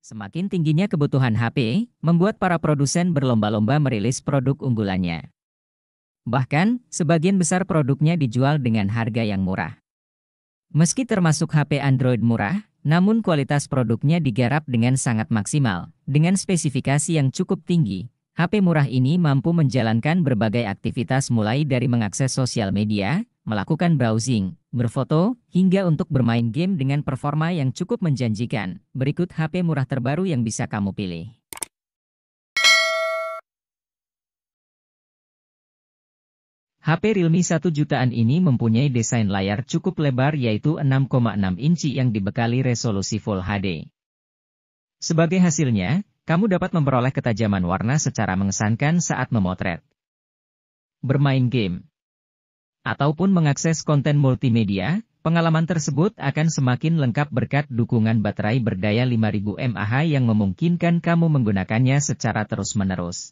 Semakin tingginya kebutuhan HP, membuat para produsen berlomba-lomba merilis produk unggulannya. Bahkan, sebagian besar produknya dijual dengan harga yang murah. Meski termasuk HP Android murah, namun kualitas produknya digarap dengan sangat maksimal. Dengan spesifikasi yang cukup tinggi, HP murah ini mampu menjalankan berbagai aktivitas mulai dari mengakses sosial media, melakukan browsing, berfoto, hingga untuk bermain game dengan performa yang cukup menjanjikan. Berikut HP murah terbaru yang bisa kamu pilih. HP Realme 1 jutaan ini mempunyai desain layar cukup lebar yaitu 6,6 inci yang dibekali resolusi Full HD. Sebagai hasilnya, kamu dapat memperoleh ketajaman warna secara mengesankan saat memotret, bermain game, ataupun mengakses konten multimedia. Pengalaman tersebut akan semakin lengkap berkat dukungan baterai berdaya 5000 mAh yang memungkinkan kamu menggunakannya secara terus-menerus.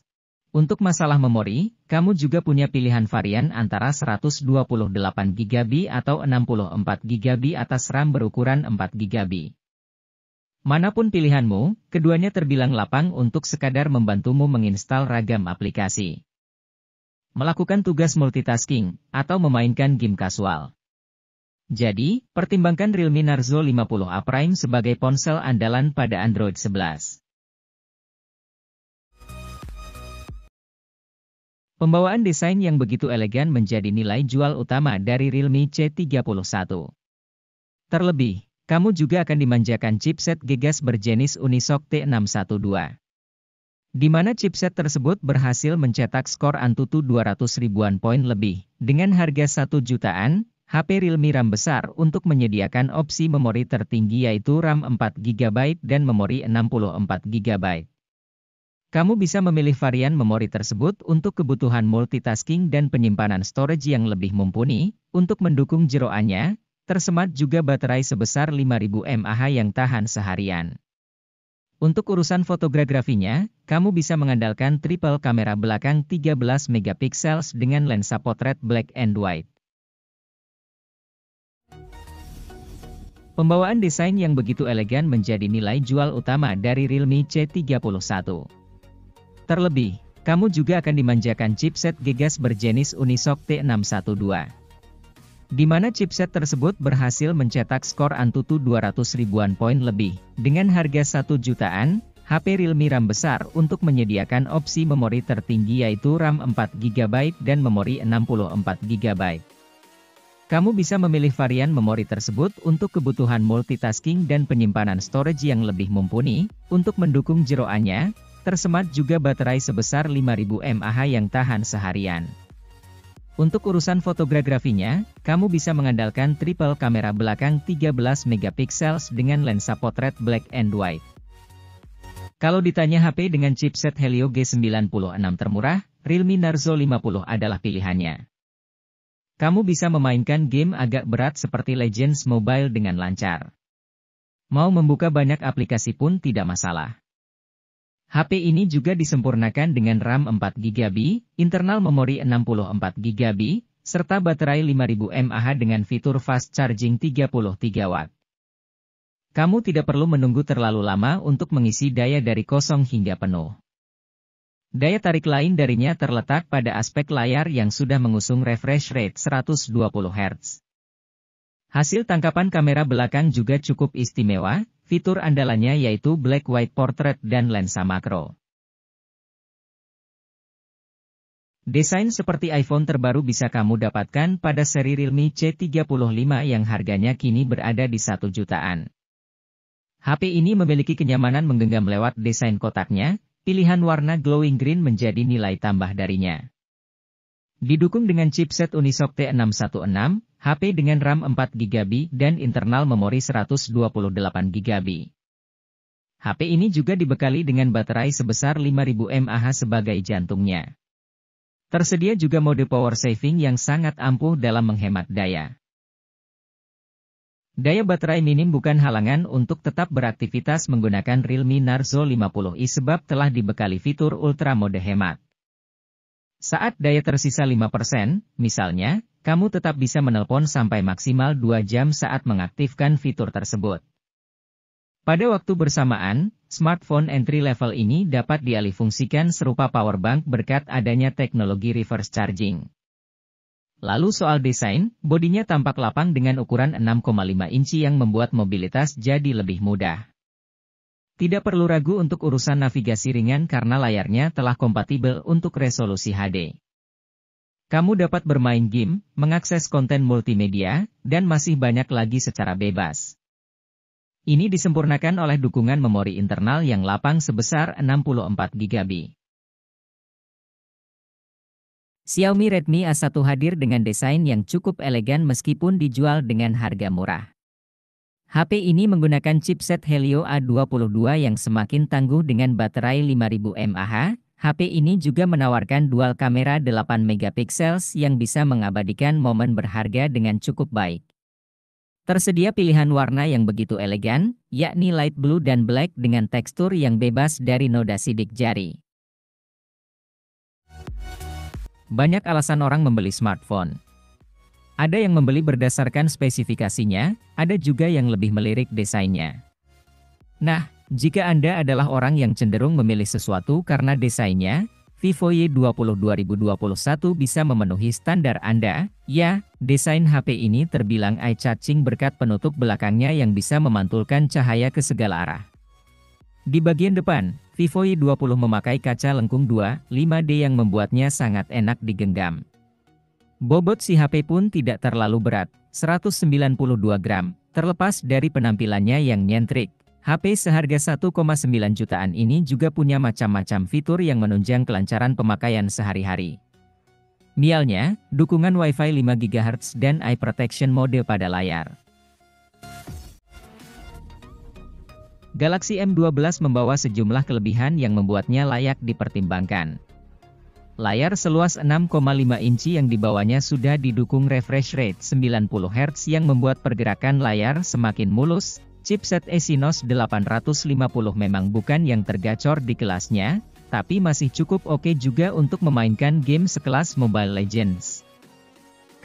Untuk masalah memori, kamu juga punya pilihan varian antara 128GB atau 64GB atas RAM berukuran 4GB. Manapun pilihanmu, keduanya terbilang lapang untuk sekadar membantumu menginstal ragam aplikasi, melakukan tugas multitasking, atau memainkan game kasual. Jadi, pertimbangkan Realme Narzo 50A Prime sebagai ponsel andalan pada Android 11. Pembawaan desain yang begitu elegan menjadi nilai jual utama dari Realme C31. Terlebih, kamu juga akan dimanjakan chipset Gigas berjenis Unisoc T612. Di mana chipset tersebut berhasil mencetak skor Antutu 200 ribuan poin lebih. Dengan harga 1 jutaan, HP Realme RAM besar untuk menyediakan opsi memori tertinggi yaitu RAM 4GB dan memori 64GB. Kamu bisa memilih varian memori tersebut untuk kebutuhan multitasking dan penyimpanan storage yang lebih mumpuni. Untuk mendukung jeroannya, tersemat juga baterai sebesar 5000 mAh yang tahan seharian. Untuk urusan fotografinya, kamu bisa mengandalkan triple kamera belakang 13 MP dengan lensa potret black and white. Pembawaan desain yang begitu elegan menjadi nilai jual utama dari Realme C31. Terlebih, kamu juga akan dimanjakan chipset Gigas berjenis Unisoc T612. Di mana chipset tersebut berhasil mencetak skor Antutu 200 ribuan poin lebih. Dengan harga 1 jutaan, HP Realme RAM besar untuk menyediakan opsi memori tertinggi yaitu RAM 4GB dan memori 64GB. Kamu bisa memilih varian memori tersebut untuk kebutuhan multitasking dan penyimpanan storage yang lebih mumpuni. Untuk mendukung jeroannya, tersemat juga baterai sebesar 5000 mAh yang tahan seharian. Untuk urusan fotografinya, kamu bisa mengandalkan triple kamera belakang 13 MP dengan lensa potret black and white. Kalau ditanya HP dengan chipset Helio G96 termurah, Realme Narzo 50 adalah pilihannya. Kamu bisa memainkan game agak berat seperti Legends Mobile dengan lancar. Mau membuka banyak aplikasi pun tidak masalah. HP ini juga disempurnakan dengan RAM 4GB, internal memori 64GB, serta baterai 5000 mAh dengan fitur fast charging 33 Watt. Kamu tidak perlu menunggu terlalu lama untuk mengisi daya dari kosong hingga penuh. Daya tarik lain darinya terletak pada aspek layar yang sudah mengusung refresh rate 120 Hz. Hasil tangkapan kamera belakang juga cukup istimewa. Fitur andalannya yaitu Black White Portrait dan lensa makro. Desain seperti iPhone terbaru bisa kamu dapatkan pada seri Realme C35 yang harganya kini berada di 1 jutaan. HP ini memiliki kenyamanan menggenggam lewat desain kotaknya, pilihan warna glowing green menjadi nilai tambah darinya. Didukung dengan chipset Unisoc T616, HP dengan RAM 4GB dan internal memori 128GB. HP ini juga dibekali dengan baterai sebesar 5000 mAh sebagai jantungnya. Tersedia juga mode power saving yang sangat ampuh dalam menghemat daya. Daya baterai minim bukan halangan untuk tetap beraktivitas menggunakan Realme Narzo 50i sebab telah dibekali fitur ultra mode hemat. Saat daya tersisa 5%, misalnya, kamu tetap bisa menelpon sampai maksimal 2 jam saat mengaktifkan fitur tersebut. Pada waktu bersamaan, smartphone entry level ini dapat dialihfungsikan serupa powerbank berkat adanya teknologi reverse charging. Lalu soal desain, bodinya tampak lapang dengan ukuran 6,5 inci yang membuat mobilitas jadi lebih mudah. Tidak perlu ragu untuk urusan navigasi ringan karena layarnya telah kompatibel untuk resolusi HD. Kamu dapat bermain game, mengakses konten multimedia, dan masih banyak lagi secara bebas. Ini disempurnakan oleh dukungan memori internal yang lapang sebesar 64 GB. Xiaomi Redmi A1 hadir dengan desain yang cukup elegan meskipun dijual dengan harga murah. HP ini menggunakan chipset Helio A22 yang semakin tangguh dengan baterai 5000 mAh. HP ini juga menawarkan dual kamera 8 megapiksel yang bisa mengabadikan momen berharga dengan cukup baik. Tersedia pilihan warna yang begitu elegan, yakni light blue dan black dengan tekstur yang bebas dari noda sidik jari. Banyak alasan orang membeli smartphone. Ada yang membeli berdasarkan spesifikasinya, ada juga yang lebih melirik desainnya. Nah, jika Anda adalah orang yang cenderung memilih sesuatu karena desainnya, Vivo Y20 2021 bisa memenuhi standar Anda. Ya, desain HP ini terbilang eye-catching berkat penutup belakangnya yang bisa memantulkan cahaya ke segala arah. Di bagian depan, Vivo Y20 memakai kaca lengkung 2.5D yang membuatnya sangat enak digenggam. Bobot si HP pun tidak terlalu berat, 192 gram, terlepas dari penampilannya yang nyentrik. HP seharga 1,9 jutaan ini juga punya macam-macam fitur yang menunjang kelancaran pemakaian sehari-hari. Misalnya, dukungan Wi-Fi 5 GHz dan Eye Protection mode pada layar. Galaxy M12 membawa sejumlah kelebihan yang membuatnya layak dipertimbangkan. Layar seluas 6,5 inci yang dibawanya sudah didukung refresh rate 90 Hz yang membuat pergerakan layar semakin mulus. Chipset Exynos 850 memang bukan yang tergacor di kelasnya, tapi masih cukup oke juga untuk memainkan game sekelas Mobile Legends.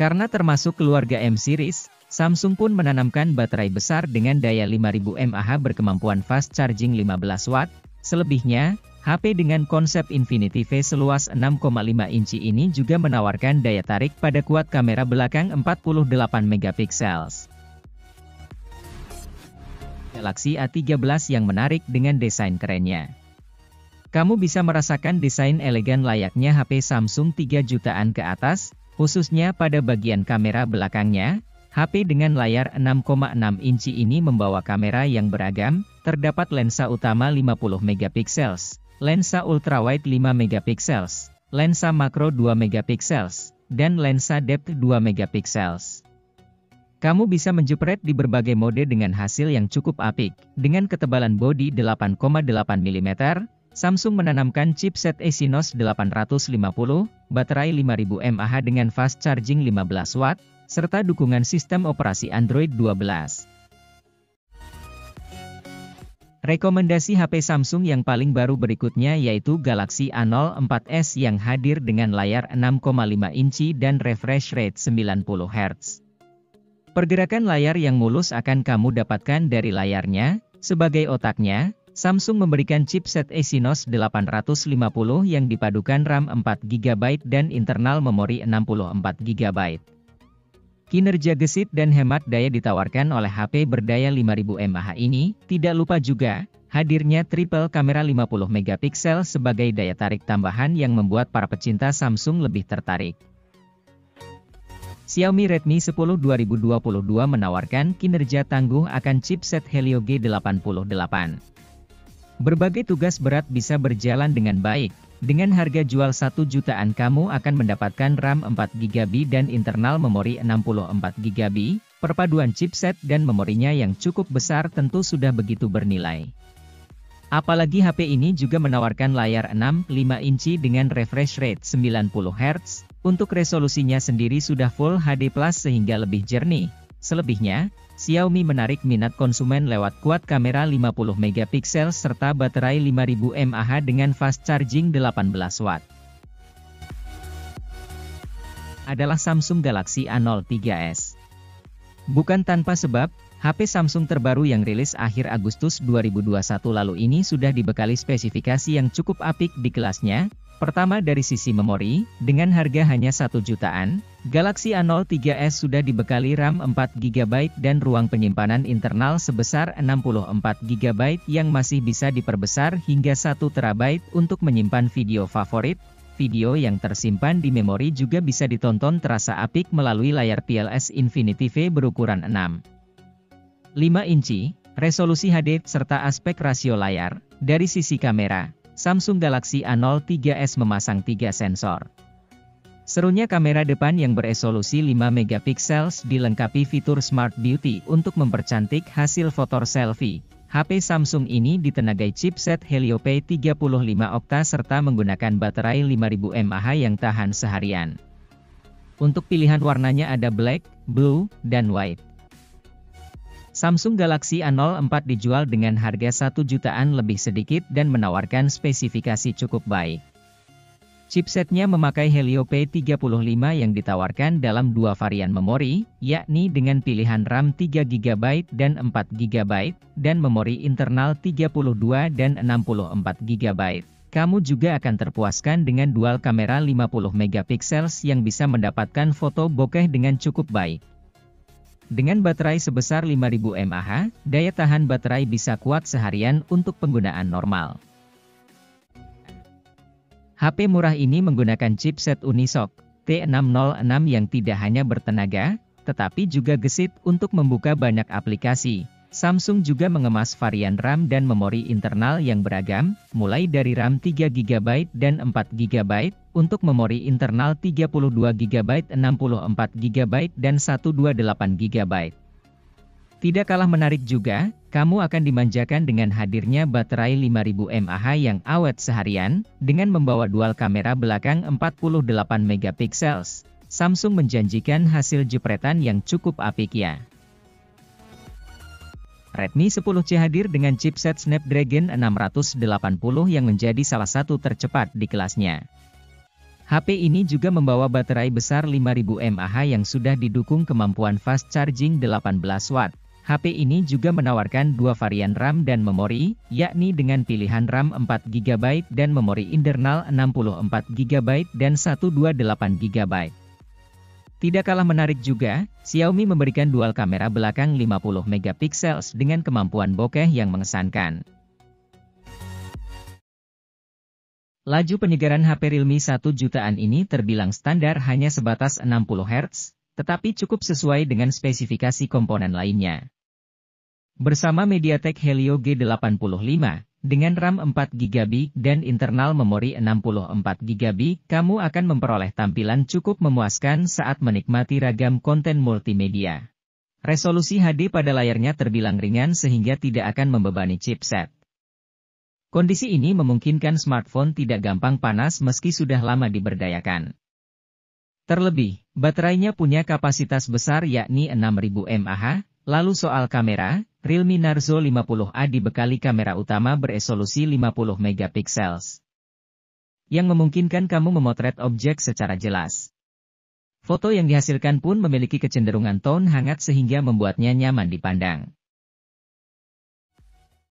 Karena termasuk keluarga M series, Samsung pun menanamkan baterai besar dengan daya 5000 mAh berkemampuan fast charging 15 watt. Selebihnya, HP dengan konsep Infinity V seluas 6,5 inci ini juga menawarkan daya tarik pada kuat kamera belakang 48 megapiksel. Galaxy A13 yang menarik dengan desain kerennya. Kamu bisa merasakan desain elegan layaknya HP Samsung 3 jutaan ke atas, khususnya pada bagian kamera belakangnya. HP dengan layar 6,6 inci ini membawa kamera yang beragam, terdapat lensa utama 50 megapiksel, lensa ultrawide 5 megapiksel, lensa makro 2 megapiksel, dan lensa depth 2 megapiksel. Kamu bisa menjepret di berbagai mode dengan hasil yang cukup apik. Dengan ketebalan bodi 8,8 mm, Samsung menanamkan chipset Exynos 850, baterai 5000 mAh dengan fast charging 15 watt, serta dukungan sistem operasi Android 12. Rekomendasi HP Samsung yang paling baru berikutnya yaitu Galaxy A04s yang hadir dengan layar 6,5 inci dan refresh rate 90 Hz. Pergerakan layar yang mulus akan kamu dapatkan dari layarnya. Sebagai otaknya, Samsung memberikan chipset Exynos 850 yang dipadukan RAM 4 GB dan internal memori 64 GB. Kinerja gesit dan hemat daya ditawarkan oleh HP berdaya 5000 mAh ini. Tidak lupa juga, hadirnya triple kamera 50 megapiksel sebagai daya tarik tambahan yang membuat para pecinta Samsung lebih tertarik. Xiaomi Redmi 10 2022 menawarkan kinerja tangguh akan chipset Helio G88. Berbagai tugas berat bisa berjalan dengan baik. Dengan harga jual 1 jutaan kamu akan mendapatkan RAM 4 GB dan internal memori 64 GB. Perpaduan chipset dan memorinya yang cukup besar tentu sudah begitu bernilai. Apalagi HP ini juga menawarkan layar 6,5 inci dengan refresh rate 90 Hz. Untuk resolusinya sendiri sudah Full HD Plus sehingga lebih jernih. Selebihnya, Xiaomi menarik minat konsumen lewat kuat kamera 50 megapiksel serta baterai 5000 mAh dengan fast charging 18 watt. Adalah Samsung Galaxy A03s. Bukan tanpa sebab, HP Samsung terbaru yang rilis akhir Agustus 2021 lalu ini sudah dibekali spesifikasi yang cukup apik di kelasnya. Pertama dari sisi memori, dengan harga hanya 1 jutaan, Galaxy A03s sudah dibekali RAM 4GB dan ruang penyimpanan internal sebesar 64GB yang masih bisa diperbesar hingga 1TB untuk menyimpan video favorit. Video yang tersimpan di memori juga bisa ditonton terasa apik melalui layar PLS Infinity V berukuran 6,5 inci, resolusi HD, serta aspek rasio layar. Dari sisi kamera, Samsung Galaxy A03s memasang 3 sensor. Serunya kamera depan yang beresolusi 5 MP dilengkapi fitur Smart Beauty untuk mempercantik hasil foto selfie. HP Samsung ini ditenagai chipset Helio P35 Octa serta menggunakan baterai 5000 mAh yang tahan seharian. Untuk pilihan warnanya ada black, blue, dan white. Samsung Galaxy A04 dijual dengan harga 1 jutaan lebih sedikit dan menawarkan spesifikasi cukup baik. Chipsetnya memakai Helio P35 yang ditawarkan dalam 2 varian memori, yakni dengan pilihan RAM 3GB dan 4GB, dan memori internal 32 dan 64GB. Kamu juga akan terpuaskan dengan dual kamera 50MP yang bisa mendapatkan foto bokeh dengan cukup baik. Dengan baterai sebesar 5000 mAh, daya tahan baterai bisa kuat seharian untuk penggunaan normal. HP murah ini menggunakan chipset Unisoc T606 yang tidak hanya bertenaga, tetapi juga gesit untuk membuka banyak aplikasi. Samsung juga mengemas varian RAM dan memori internal yang beragam, mulai dari RAM 3GB dan 4GB, untuk memori internal 32GB, 64GB, dan 128GB. Tidak kalah menarik juga, kamu akan dimanjakan dengan hadirnya baterai 5000 mAh yang awet seharian, dengan membawa dual kamera belakang 48MP. Samsung menjanjikan hasil jepretan yang cukup apik ya. Redmi 10C hadir dengan chipset Snapdragon 680 yang menjadi salah satu tercepat di kelasnya. HP ini juga membawa baterai besar 5000 mAh yang sudah didukung kemampuan fast charging 18W. HP ini juga menawarkan 2 varian RAM dan memori, yakni dengan pilihan RAM 4GB dan memori internal 64GB dan 128GB. Tidak kalah menarik juga, Xiaomi memberikan dual kamera belakang 50MP dengan kemampuan bokeh yang mengesankan. Laju penyegaran HP Realme 1 jutaan ini terbilang standar hanya sebatas 60Hz, tetapi cukup sesuai dengan spesifikasi komponen lainnya. Bersama MediaTek Helio G85, dengan RAM 4GB dan internal memori 64GB, kamu akan memperoleh tampilan cukup memuaskan saat menikmati ragam konten multimedia. Resolusi HD pada layarnya terbilang ringan sehingga tidak akan membebani chipset. Kondisi ini memungkinkan smartphone tidak gampang panas meski sudah lama diberdayakan. Terlebih, baterainya punya kapasitas besar yakni 6000 mAh. Lalu soal kamera, Realme Narzo 50A dibekali kamera utama beresolusi 50MP, yang memungkinkan kamu memotret objek secara jelas. Foto yang dihasilkan pun memiliki kecenderungan tone hangat sehingga membuatnya nyaman dipandang.